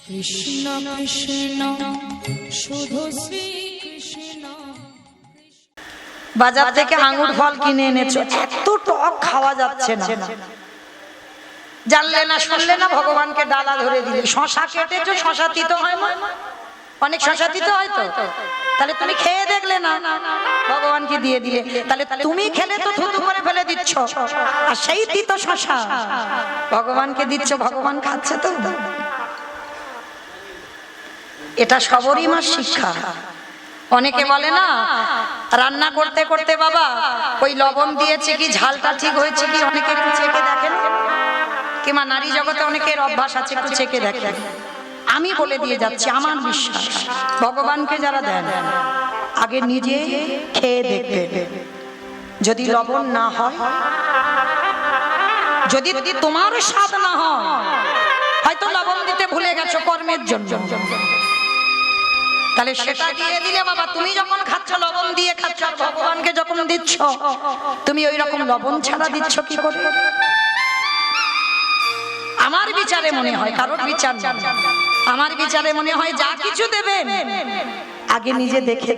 কৃষ্ণ কৃষ্ণ শুধু শ্রী কৃষ্ণ। বাজার থেকে আঙ্গুর ফল কিনে এনেছো, এত টক খাওয়া যাচ্ছে না। জানলে না শুনলে না, ভগবানকে ডালা ধরে দিলে। শশা কেটেছো, শশা তিতো হয় না? অনেক শশা তিতো হয় তো, তাহলে তুমি খেয়ে দেখলে না, ভগবানকে দিয়ে দিলে। তাহলে তুমি খেলে তো থুতু করে ফেলে দিচ্ছ, আর সেই তিতো শশা ভগবানকে দিচ্ছ, ভগবান খাচ্ছে তো। এটা সবরই মার শিক্ষা। অনেকে বলে না, রান্না করতে করতে বাবা ওই লবণ দিয়েছে কি, ঝালটা ঠিক হয়েছে কি, অনেকে একটু চেখে দেখেন। কিংবা নারী জগতে অনেকের অভ্যাস আছে একটু চেখে দেখেন। আমি বলে দিয়ে যাচ্ছি, আমার বিশ্বাস ভগবানকে যারা দেন আগে নিজে খেয়ে দেখবে। যদি লবণ না হয়, যদি তোমার স্বাদ না হয়, হয়তো লবণ দিতে ভুলে গেছো কর্মের জন্য, তাহলে সেটা দিয়ে দিলে বাবা, তুমি যখন খাচ্ছ লবণ দিয়ে খাচ্ছ, আর ভগবানকে যখন দিচ্ছ তুমি ওই রকম লবণ ছাড়া দিচ্ছ কি করে? আমার বিচারে মনে হয়, কারোর বিচার না, আমার বিচারে মনে হয় যা কিছু দেবেন আগে নিজে দেখে,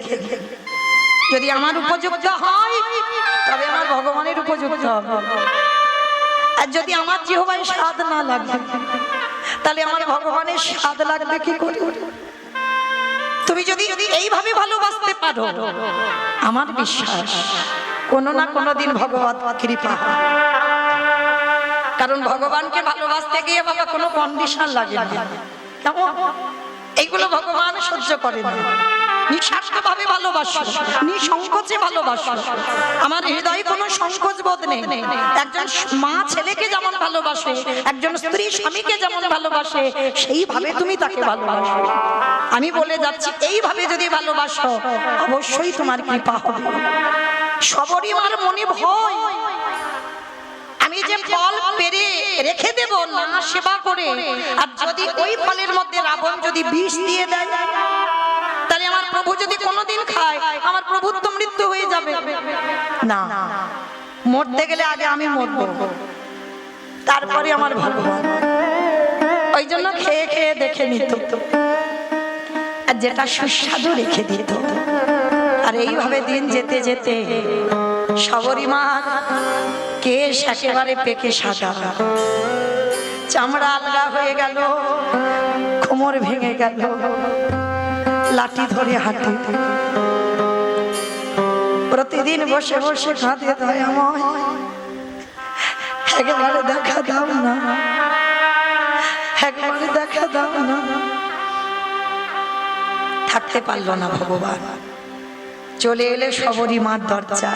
যদি আমার উপযুক্ত হয় তবে আমার ভগবানের উপযুক্ত হবে। আর যদি আমার জিহ্বায় স্বাদ না লাগে, তাহলে আমার ভগবানের স্বাদ লাগবে কি করে? তুমি যদি এইভাবে ভালোবাসতে পারো, আমার বিশ্বাস কোনো না কোনো দিন ভগবত কৃপা হবে। কারণ ভগবানকে ভালোবাসতে গিয়ে বাবা কোনো কন্ডিশন লাগে না, কেমন এইগুলো ভগবান সহ্য করে না। নিঃস্বার্থভাবে ভালোবাসো, নিঃসংকোচে ভালোবাসো। আমার হৃদয়ে কোনো সংকোচ বোধ নেই। একজন মা ছেলেকে যেমন ভালোবাসে, একজন স্ত্রী স্বামীকে যেমন ভালোবাসে, সেইভাবে তুমি তাকে ভালোবাসো। আমি বলে যাচ্ছি, এইভাবে যদি ভালোবাসো অবশ্যই তোমার কৃপা হবে। সবরই আমার মনে ভয়, আমি যে ফল পেরে রেখে দেব না সেবা করে, আর যদি ওই ফলের মধ্যে রাবণ যদি বিষ দিয়ে দেয়, তাহলে আমার প্রভু যদি কোনোদিন খায়, আমার প্রভুর তো মৃত্যু হয়ে যাবে। না, মরতে গেলে আগে আমি মরবো, তারপরে আমার ভগবান। ওই জন্য খেয়ে খেয়ে দেখে নিত, আর যেটা সুস্বাদু রেখে দিত। আর এইভাবে দিন যেতে যেতে সবরী মা কেশ একেবারে পেকে সাদা, চামড়া আলগা হয়ে গেল, কোমর ভেঙে গেল, লাঠি ধরে হাঁটে। প্রতিদিন বসে বসে কাঁদে, দয়াময় একেবারে দেখা দাও না, একেবারে দেখা দাও না। থাকতে পারল না ভগবান, চলে এলে সবরী মার দরজা,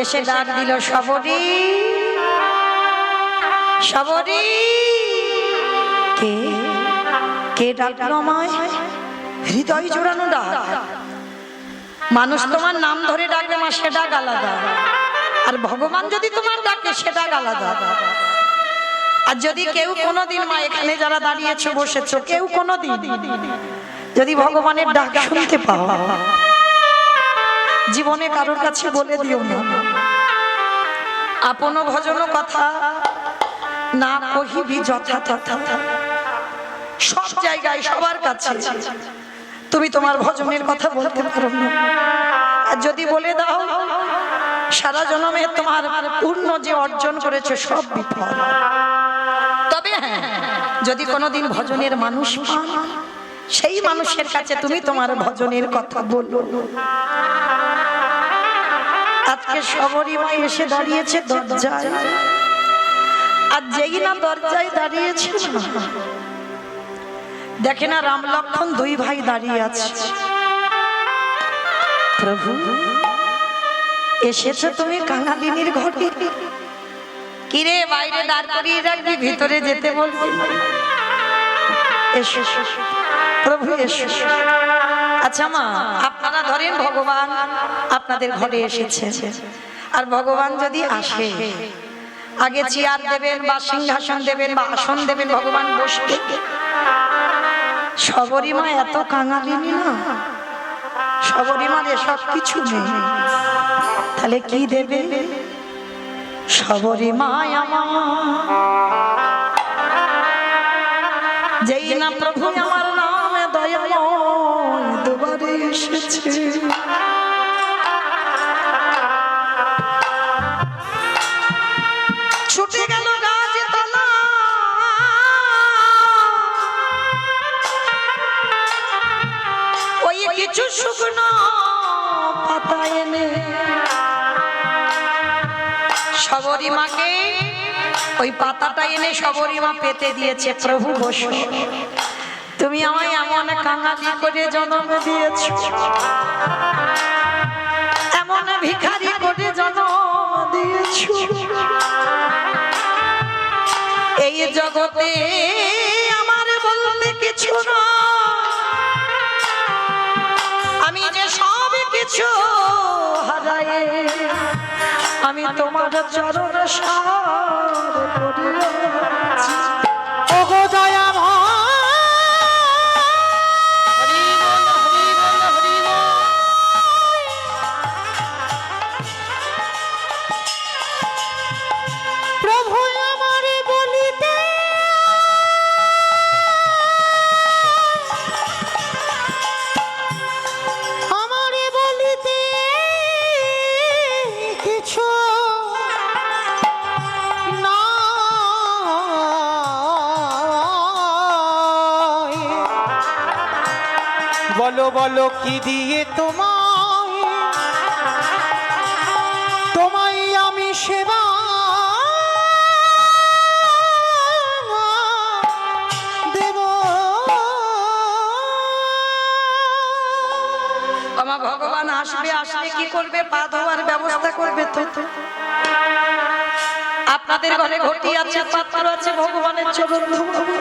এসে ডাক দিল, সবরী, সবরী। কে কে ডাকলো আমায়? হৃদয় জোড়ানো ডাক। মানুষ তোমার নাম ধরে ডাকবে মা, সে ডাক আলাদা, আর ভগবান যদি তোমার ডাকে সে ডাক আলাদা। আর যদি কেউ কোনোদিন, মা এখানে যারা দাঁড়িয়েছো বসেছো, কেউ কোনোদিন যদি ভগবানের ডাক শুনতে পাও, জীবনে কারোর কাছে বলে দিও না, আপন ভজন কথা না কহিবি যথা তথা। সব জায়গায় সবার কাছে তুমি তোমার ভজনের কথা বলতে পারো না, আর যদি বলে দাও সারা জন্মে তোমার পূর্ণ যে অর্জন করেছে সব বিফল। তবে হ্যাঁ, যদি কোনোদিন ভজনের মানুষ পাও, সেই মানুষের কাছে তুমি তোমার ভজনের কথা বলো। আজকে সবরী মা এসে দাঁড়িয়েছে দরজায়, আর যেই না দরজায় দাঁড়িয়েছে, দেখে না রাম লক্ষ্মণ দুই ভাই দাঁড়িয়ে আছে। প্রভু, এসেছো তুমি কাঙালিনীর ঘরে? কিরে, বাইরে দাঁড় করিয়ে রাখবি, ভিতরে যেতে বলবি? এসো প্রভু, এসো। আচ্ছা মা, আপনারা ধরেন ভগবান আপনাদের ঘরে এসেছে, আর ভগবান যদি আসে, আগে চেয়ার দেবেন বা সিংহাসন দেবেন বা আসন দেবেন, ভগবান বসবে। সবরী মা এত কাঙালিনী না, সবরী মার এসব কিছু নেই, তাহলে কি দেবে? সবরী মা আমার যেই যেই না প্রভু আমার নামে দয়াময় দুবারে এসেছে, ছুটে গেল গাছতলা, ওই কিছু শুকনো পাতা এনে শবরীমাকে ওই পাতাটা এনে শবরীমা পেতে দিয়েছে। প্রভু বসো, তুমি আমায় এমন কাঙালি করে জন্ম দিয়েছ, এমন ভিখারি করে জন্ম দিয়েছ, এই জগতে আমার বলতে কিছু না, আমি যে সব কিছু হারাই, আমি তোমার চরণ সার করিয়াছি। ওগো দয়াময়, প্রভু আমারে বলিতে কিছু না, বলো বলো কি দিয়ে তোমায় আমি সেবা দেব। আমার ভগবান আসবে, আসলে কি করবে? পা ধোয়ার ব্যবস্থা করবে। তো আপনাদের ঘরে ঘটি আছে, পাত্র আছে, ভগবানের চরণ ধোয়াবো।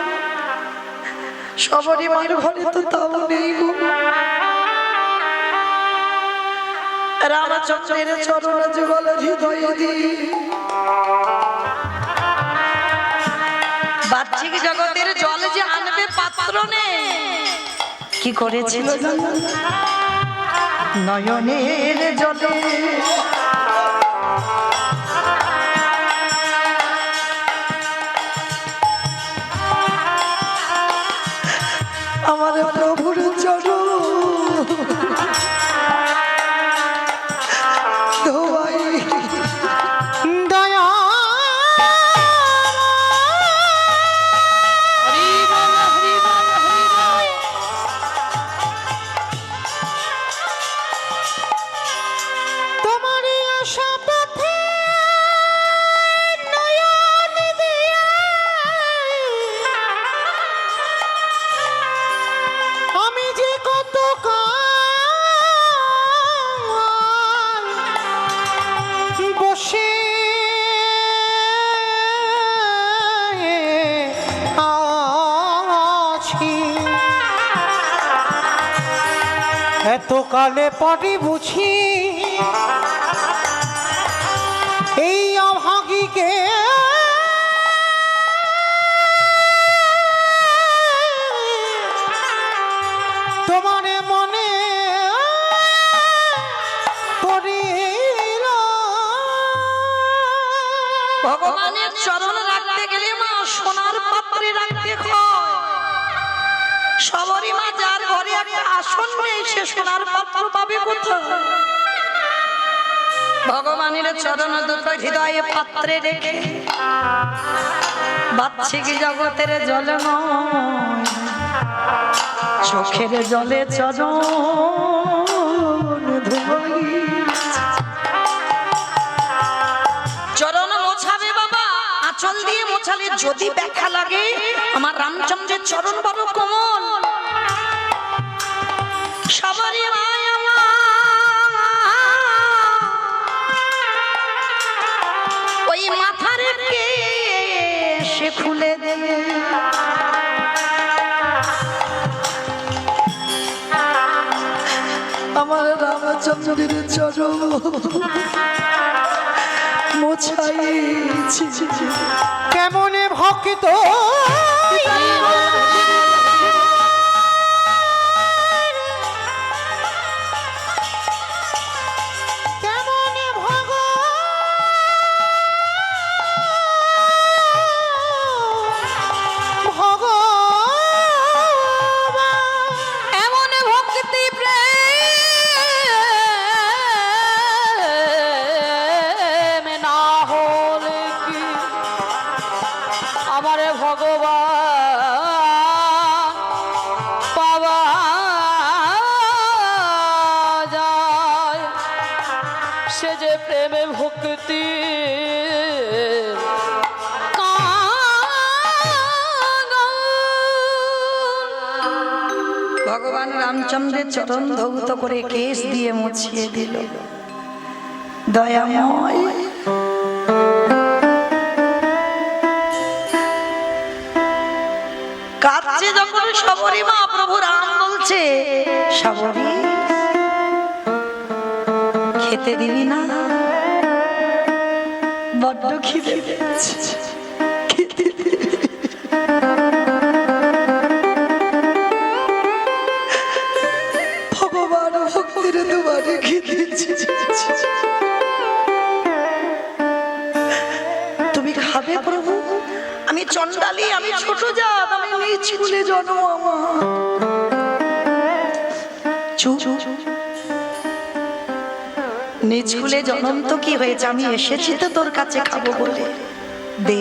শবরীমার ঘরে তো তাও নেই গো। রামচন্দ্রের চরণ যুগল হৃদয়ে দিয়ে বাহ্যিক জগতের জল যে আনবে পাত্র নেই, কি করেছিল নয়নের জলে আমার প্রভুর চরণ ধোয়াই দয়া তোমারই আশা পথে নয়ন দিয়ে আমি যে কত কাল বসে আছি, এতকালে পরে বুঝি এই অভাগীকে তোমার মনে পড়িল। ভগবানের চরণ রাখতে গেলে মা সোনার পাত্রে রাখতে হয়। সবরই মা যার ঘরে একটা আসন নেই, সে সোনার পাত্র পাবে কোথায়? ভগবানের চরণ দুটো হৃদয়ে পাত্রে রেখে বাহ্যিক জগতের জল নয়, চোখের জলে চরণ ধোয়াই। চরণ মোছাবে বাবা, আঁচল দিয়ে মোছালে যদি দেখা লাগে আমার রামচন্দ্রের চরণ বড় কোমল। সবারই মায়া ওই মাথার সে খুলে দেবে, আমার রামচন্দ্রের চরণ মোছাইছি। কেমনে ভক্ত কেমনে ভগবান রামচন্দ্রের চরণ ধৌত করে কেশ দিয়ে মুছিয়ে দিল। দয়াময় কাঁদছে যখন শবরী মা, প্রভু রাম বলছে, শবরী খেতে দিবি না? বড্ড খিদে পেয়েছে, খেতে দিবি? ভগবান ভক্তের দুয়ারে খেতেছে, তুমি খাবে প্রভু? আমি চণ্ডালী, আমি ছোট জাত, আমি নিজ কুলে জন্ম আমার। চুপ, নিজ কুলে জন্ম তো কি হয়েছে? আমি এসেছি তো তোর কাছে খাবো বলে। দে,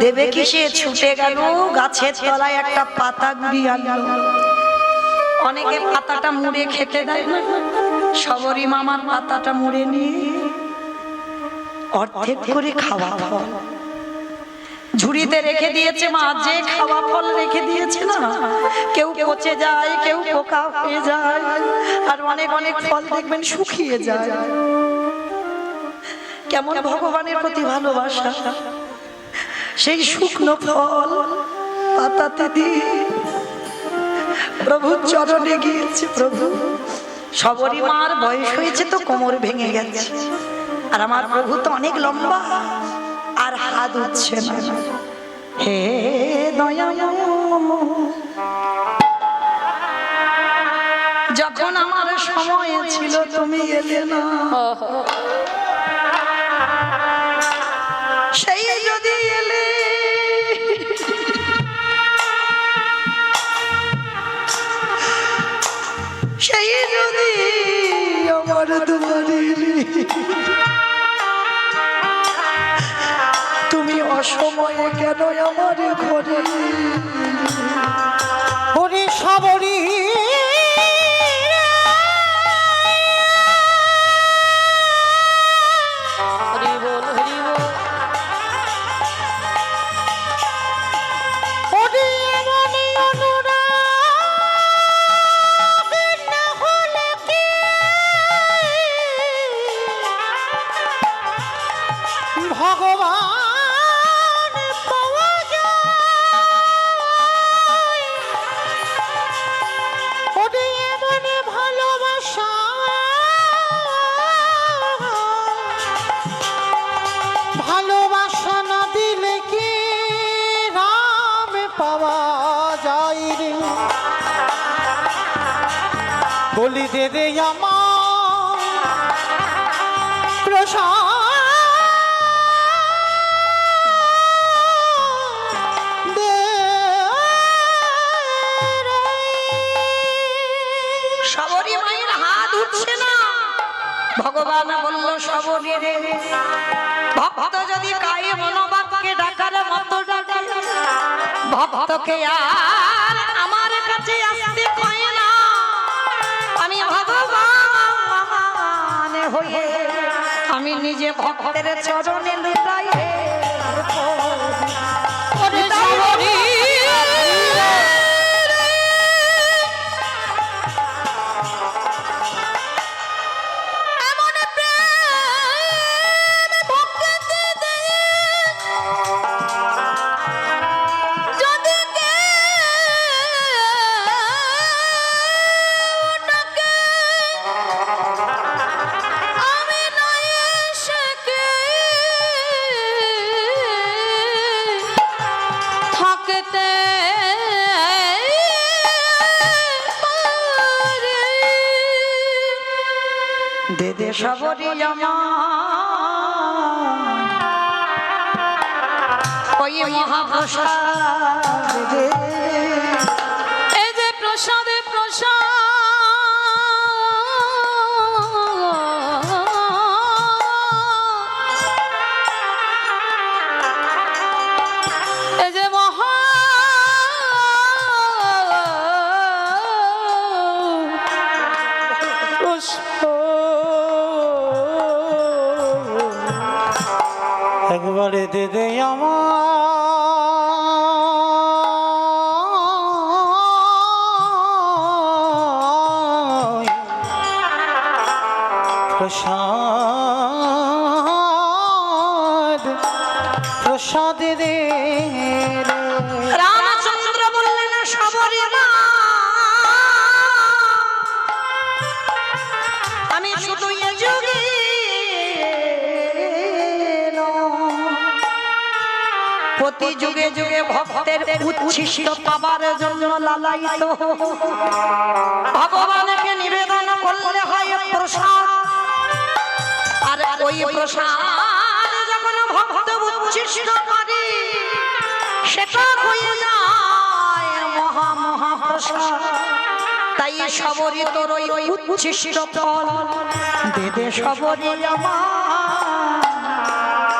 দেবে কি? সে ছুটে গেল গাছের তলায় একটা পাতা গুড়ি আনলো। অনেকে পাতাটা মুড়ে খেতে দেয় না, শবরী মামার পাতাটা মুড়ে নিয়ে অর্ধেক করে খাওয়া ফল ঝুড়িতে রেখে দিয়েছে। মা যে খাওয়া ফল রেখে দিয়েছে না, কেউ পচে যায়, কেউ পোকা হয়ে যায়, আর অনেক অনেক ফল দেখবেন শুকিয়ে যায়। কেমন ভগবানের প্রতি ভালোবাসা! সেই শুকনো ফল পাতাতে দিয়ে প্রভুর চরণে গিয়েছে। প্রভু, শবরী মার বয়স হয়েছে তো কোমর ভেঙে গেছে, আর আমার প্রভু তো অনেক লম্বা, আর হাত উঠছে না। হে দয়াময়, যখন আমার সময় ছিল তুমি এলে না, সেই যদি এলে সেই যদি আমার দুয়ারে এলে, তুমি অসময়ে কেন আমার ঘরে? ওরে শবরী ভগবান পাওয়া যায়। ওরে এমন ভালোবাসা, ভালোবাসা না দিলে কি রাম পাওয়া যায় রে? বলি দে দে আমার প্রসাদ, শবরী মায়ের হাত উঠছে না। ভগবান বলল, শবরী রে, ভক্ত যদি কায়ে মনোবাক্যে ডাকার মতো ডাকে, ভক্তকে আর আমার কাছে আসতে কয় না। আমি ভগবান হয়ে আমি নিজে ভক্তের চরণে লুটাই। ওরে শবরী, দে দে শবরী আমার ওই মহাপ্রসাদ দে। এই যে প্রসাদে প্রসাদ, এই যে মহা একবারে দে দে আমার প্রসাদ প্রসাদ রে রামচন্দ্র বললেন সবরী মা, আমি শুধু এ যুগে প্রতি যুগে যুগে ভক্তের উচ্ছিষ্ট পাবার জন্য লালায়িত ভগবানকে নিবেদন করলে হয় প্রসাদ, আর ওই প্রসাদ যখন ভক্ত উচ্ছিষ্ট করে সেটা হয়ে যায় মহা মহা প্রসাদ। তাই সবরী তোর ওই উচ্ছিষ্ট ফল দে দে সবরী আমার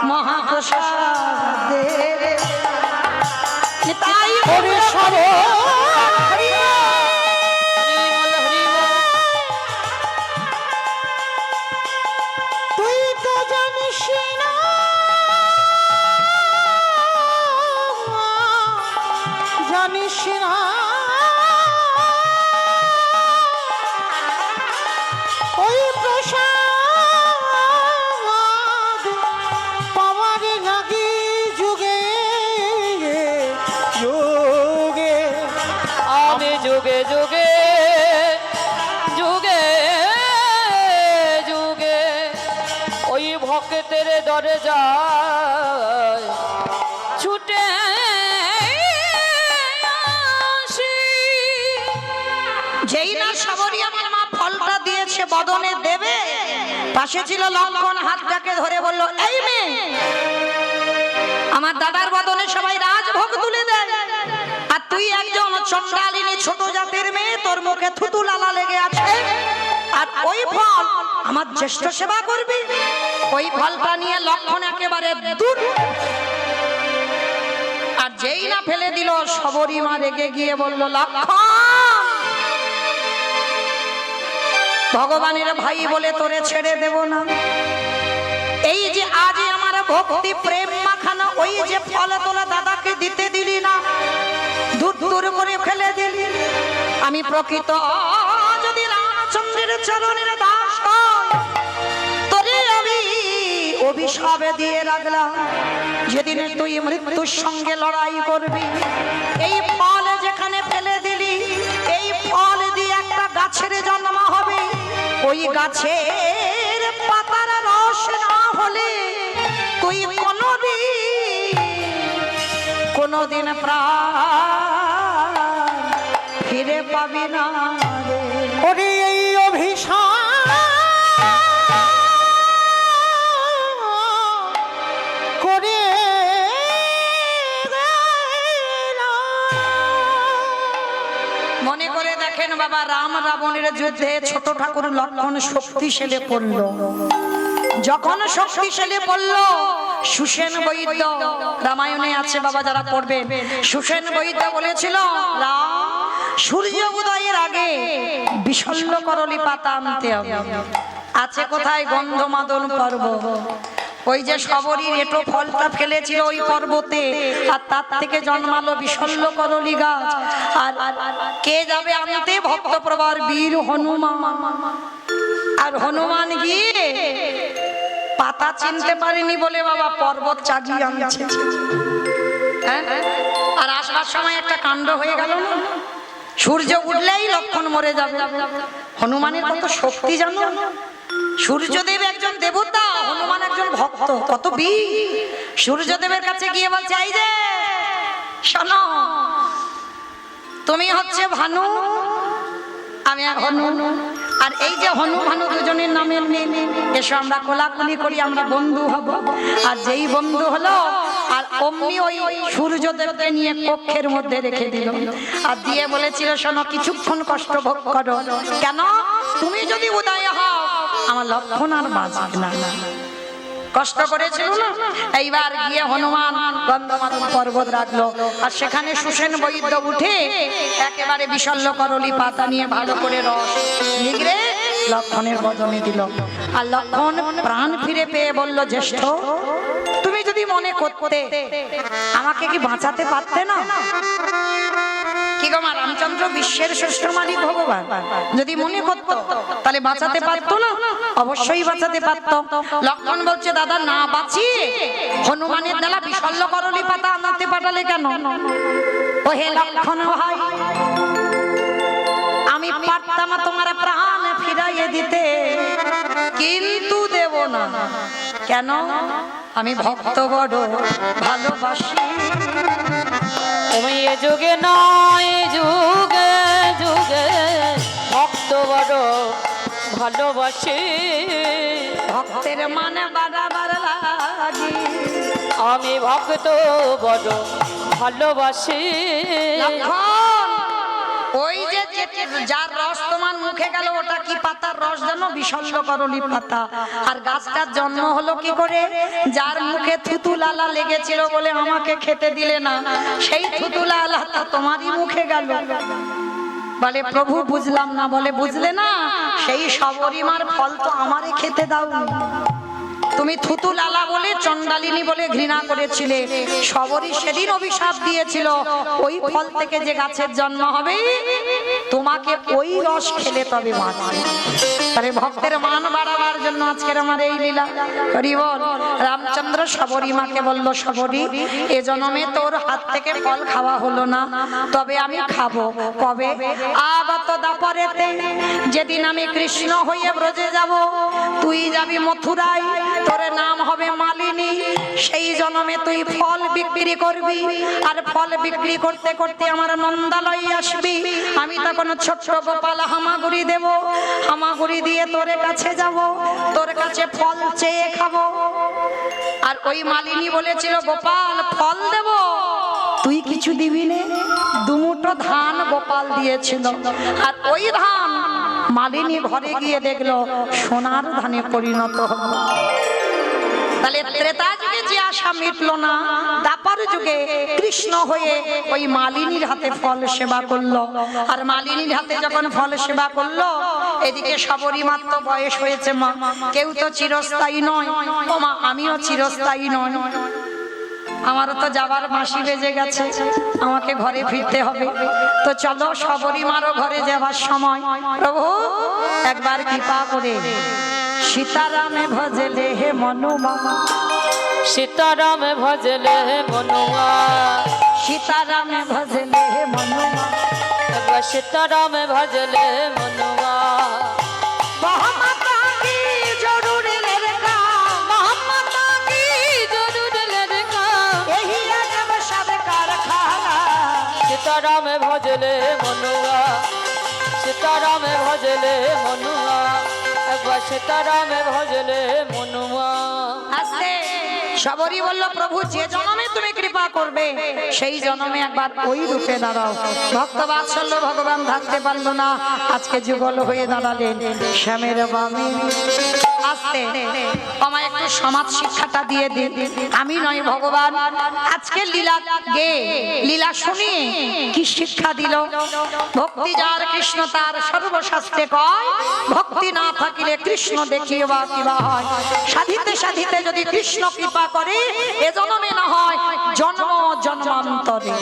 মহাপ্রসাদ দে তাই ওরে সবে তুই তো জানিস না জানিস না ওই প্রসাদ পাওয়ার লাগি যুগে যুগে আমি যুগে যুগে যুগে যুগে ওই ভক্তের দরে যায় ছুটে আসি। যেই না সবরী আমার মা ফলটা দিয়েছে বদনে দেবে, পাশে ছিল লক্ষণ হাতটাকে ধরে বলল এই মেয়ে, আমার দাদার বদনে সবাই রাজভোগ তুলে দেয়, আর তুই একজন চন্ডালিনী ছোট জাতের মেয়ে, তোর মুখে থুতু লালা লেগে আছে, আর ওই ফল আমার জ্যেষ্ঠ সেবা করবি। ওই ফলটা নিয়ে লক্ষণ একেবারে দূর, আর যেই না ফেলে দিল সবরী মা রেগে গিয়ে বলল লক্ষণ, ভগবানের ভাই বলে তোরে ছেড়ে দেব না। এই যে আজ আমার ভক্তি প্রেম মাখানো ওই যে ফল তোলা দাদাকে দিতে দিলি না, দূর দূর করে ফেলে দিলি। আমি প্রকৃত যদি রামচন্দ্রের চরণের দাস হই, তোরে আমি অভিশাপ দিয়ে রাখলাম, যেদিন তুই মৃত্যুর সঙ্গে লড়াই করবি, এই ফল যেখানে ফেলে দিলি, এই ফল দিয়ে একটা গাছের জন্ম হবে, ওই গাছের পাতার রস না হলে তুই কোনদিন প্রাণ ফিরে পাবি না রে। ওরে এই অভিশাপ করে মনে করে দেখেন বাবা, রাম রাবণের যুদ্ধে ছোট ঠাকুর লক্ষণ শক্তিশালী পড়ল, যখন শক্তিশালী পড়ল সুসেন বৈদ্য, রামায়ণে আছে বাবা যারা পড়বে, সুসেন বৈদ্য বলেছিল রাম সূর্য উদয়ের আগে বিশল্য করলি পাতা আনতে হবে, আছে কোথায় গন্ধমাদন পর্বত, ওই যে সবরীর এটো ফলটা ফেলেছিল ওই পর্বতে, আর তার থেকে জন্মালো বিশল্য করলি গাছ, আর কে যাবে আনতে? ভক্তপ্রবর বীর হনুমান। আর হনুমান গিয়ে পাতা চিনতে পারেনি বলে বাবা পর্বত চাগিয়ে আনছে। হ্যাঁ, আর আসবার সময় একটা কাণ্ড হয়ে গেল না, সূর্য উঠলেই লক্ষণ মরে যাবে। হনুমানের কত শক্তি জানো? সূর্যদেব একজন দেবতা, হনুমান একজন ভক্ত, কত বীর। সূর্যদেবের কাছে গিয়ে বলছে এই যে শোনো, তুমি হচ্ছে ভানু, আমি হনু, আর এই যে হনু ভানু দুজনের নামের মেয়ে, এসো আমরা কোলাকুলি করি, আমরা বন্ধু হব। আর যেই বন্ধু হলো, আর অমনি ওই সূর্যদেবকে নিয়ে কক্ষের মধ্যে রেখে দিল, আর দিয়ে বলেছিল শোনো কিছুক্ষণ কষ্ট ভোগ করো, কেন তুমি যদি উদয় হও আমার লক্ষণ আর বাঁচবে না। কষ্ট করেছিল না, এইবার গিয়ে হনুমান গন্ধমাদন পর্বত রাখলো, আর সেখানে সুসেন বৈদ্য উঠে একেবারে বিশল্য করলি পাতা নিয়ে ভালো করে রস নিগড়ে লক্ষণের বদনে দিল। আর লক্ষণ প্রাণ ফিরে পেয়ে বলল জ্যেষ্ঠ, তুমি যদি মনে করতে আমাকে কি বাঁচাতে পারতে না? কি গো মা রামচন্দ্র রামচন্দ্র বিশ্বের শ্রেষ্ঠ মালিক ভগবান যদি মনে করতো তাহলে বাঁচাতে পারতো না? অবশ্যই বাঁচাতে পারতো। লক্ষ্মণ বলছে দাদা না বাঁচিয়ে হনুমানের দ্বারা বিশল্য করলি পাতা আনতে পাঠালে কেন? ও হে লক্ষ্মণ ভাই, আমি পারতাম তোমার প্রাণ ফিরাইয়ে দিতে, কিন্তু দেব না। কেন? আমি ভক্ত বড় ভালোবাসি। তুমি এ যুগে নয় যুগে যুগে ভক্ত বড় ভালোবাসি। ভক্তের মানে বাড়াবার লাগি আমি ভক্ত বড় ভালোবাসি। লক্ষণ, ওই যে যার রস তোমার মুখে গেল ওটা কি পাতার রস জানো? বিশল্য করলি পাতা। আর গাছটার জন্ম হলো কি করে? যার মুখে থুতু লালা লেগেছিল বলে আমাকে খেতে দিলে না, সেই থুতু লালাটা তোমারই মুখে গেল। বলে প্রভু বুঝলাম না। বলে বুঝলে না? সেই সবরীমার ফল তো আমারই খেতে দাও। তুমি থুতু লালা বলে চন্ডালিনী বলে ঘৃণা করেছিলে, সবরী সেদিন অভিশাপ দিয়েছিল ওই ফল থেকে যে গাছের জন্ম হবে তোমাকে ওই রস খেলে তবে বাঁচবে। তাহলে ভক্তের মান বাড়াবার জন্য আজকের আমার এই লীলা। হরি বল। রামচন্দ্র সবরীমাকে বলল, সবরী এ জন্মে তোর হাত থেকে ফল খাওয়া হলো না, তবে আমি খাবো। কবে? আগত দাপরেতে, যেদিন আমি কৃষ্ণ হয়ে ব্রজে যাব, তুই যাবি মথুরায়, তোর নাম হবে মালিনী। সেই জন্মে তুই ফল বিক্রি করবি, আর ফল বিক্রি করতে করতে আমার নন্দালয়ে আসবি। আমি তখন ছোট্ট গোপাল হামাগুড়ি দেব, হামাগুড়ি দিয়ে তোর কাছে যাব, তোর কাছে ফল চেয়ে খাবো। আর ওই মালিনী বলেছিল গোপাল ফল দেব, তুই কিছু দিবি নে। দুমুঠো ধান গোপাল দিয়েছিল, আর ওই ধান মালিনী ঘরে গিয়ে দেখলো সোনার ধানে পরিণত হলো। তাহলে ত্রেতা যুগে যে আশা মিটলো না, দাপর যুগে কৃষ্ণ হয়ে ওই মালিনীর হাতে ফল সেবা করলো। আর মালিনীর হাতে যখন ফল সেবা করলো, এদিকে সবরী মাত্র বয়স হয়েছে। মা কেউ তো চিরস্থায়ী নয়, ও মা আমিও চিরস্থায়ী নয়, আমারও তো যাবার মাসি বেজে গেছে, আমাকে ঘরে ফিরতে হবে। তো চলো সবরীমারও ঘরে যাবার সময় প্রভু একবার কৃপা করে সীতারামে ভজলে হে মনুমা, সীতারামে ভজলে মনুয়া, সীতারামে ভজলে হে মনুমা, একবার সীতারামে ভজলে মনুয়া। মহামাতা কি জরুরি লেরকা, মহামাতা কি জরুর লেরকা, এহি আজব সব কারখানা। সীতারামে ভজলে মনুয়া, সীতারামে ভজলে মনুয়া, একবার সীতারামে ভজলে মনুয়া। আস্তে সবরী বলল প্রভু যে জন্মে তুমি কৃপা করবে সেই জন্মে একবার ওই রূপে দাঁড়াও। ভক্ত বাৎসল্য ভগবান থাকতে পারলো না, আজকে যুগল হয়ে দাঁড়ালেন শ্যামের বামে। আস্তে আমায় একটু সমাজ শিক্ষাটা দিয়ে দিন। আমি নয় ভগবান আজকে লীলা গে লীলা শুনিয়ে কি শিক্ষা দিল? ভক্তি যার কৃষ্ণ তার সর্বশাস্ত্রে কয়, ভক্তি না থাকিলে কৃষ্ণ দেখিও বা কিবা হয়। সাধিতে সাধিতে যদি কৃষ্ণ কৃপা করে এ জন্মে না হয় জন্ম জন্মান্তরে।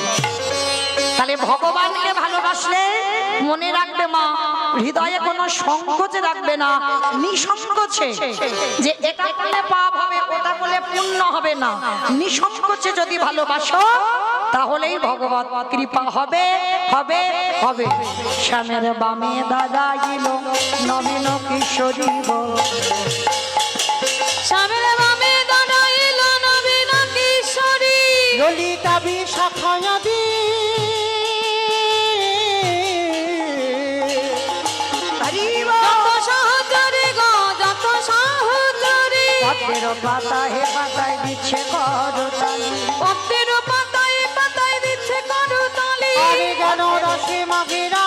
তাহলে ভগবানকে ভালোবাসলে মনে রাখবে মা, হৃদয়ে কোনো সংকোচ রাখবে না, নিঃসংকোচে যে এটা করলে পাপ হবে ওটা করলে পুণ্য হবে না, নিঃসংকোচে যদি ভালোবাসো তাহলেই ভগবত কৃপা হবে হবে হবে। শ্যামের বামে দাঁড়াইল নবীন কিশোরী গো, শ্যামের বামে দাঁড়াইল নবীন কিশোরী, ললিতা বিশাখায়াদি যত সহচরী গো যত সহচরী, পদ্মের পাতা হে পাতায় দিচ্ছে করতালি, পদ্মের পাতায় পাতায় দিচ্ছে করতালি। আরে জ্ঞান রসে মাগিরা